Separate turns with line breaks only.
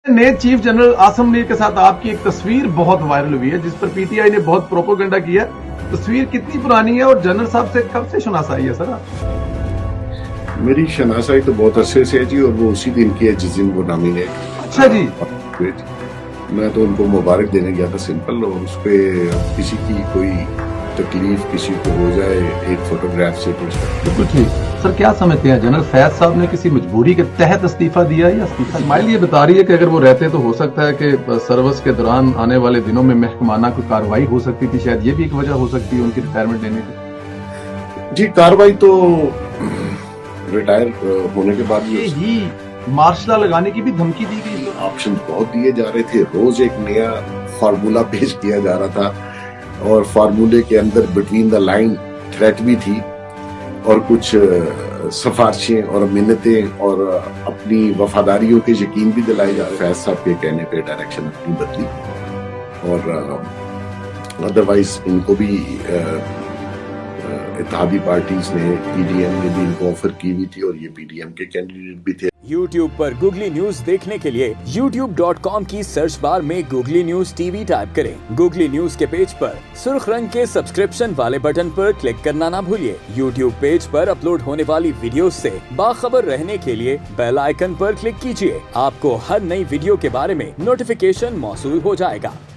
नए chief general Assam Mir के साथ आपकी एक तस्वीर बहुत वायरल हुई है जिस पर पीटीआई ने बहुत प्रोपोगेंडा किया। तस्वीर कितनी पुरानी है और जनरल साहब से कब से शनासाई है सर?
मेरी शनासाई तो बहुत अरसे से है जी, और वो उसी दिन की है जिस दिन वो नॉमिनेट।
अच्छा जी।
मैं तो उनको मुबारक देने गया था सिंपल, और उस पर किसी की कोई तकलीफ किसी को हो जाए एक फोटोग्राफ से कुछ।
बिल्कुल ठीक सर। क्या समझते हैं जनरल फैज साहब ने किसी मजबूरी के तहत इस्तीफा दिया या इस्तीफा? इस्माइल ये बता रही है कि अगर वो रहते तो हो सकता है कि सर्विस के दौरान आने वाले दिनों में महकमाना कोई कार्रवाई हो सकती थी, शायद ये भी एक वजह हो सकती है उनकी रिटायरमेंट लेने की।
जी, कार्रवाई तो रिटायर होने के बाद
ये ही मार्शल लॉ लगाने की भी धमकी दी गई।
ऑप्शन बहुत दिए जा रहे थे, रोज एक नया फार्मूला पेश किया जा रहा था, और फार्मूले के अंदर बिटवीन द लाइन थ्रेट भी थी, और कुछ सिफारिशें और मिन्नतें और अपनी वफादारियों के यकीन भी दिलाए जा रहे। फैज साहब के कहने पे डायरेक्शन अपनी बदली, और अदरवाइज इनको भी इत्तेहादी पार्टीज ने, पीडीएम ने भी इनको ऑफर की हुई थी, और ये पीडीएम के कैंडिडेट भी थे।
YouTube पर गूगली न्यूज देखने के लिए youtube.com की सर्च बार में गूगली न्यूज टीवी टाइप करें। गूगली न्यूज के पेज पर सुर्ख रंग के सब्सक्रिप्शन वाले बटन पर क्लिक करना ना भूलिए। YouTube पेज पर अपलोड होने वाली वीडियोस से बाखबर रहने के लिए बेल आइकन पर क्लिक कीजिए। आपको हर नई वीडियो के बारे में नोटिफिकेशन मौसूल हो जाएगा।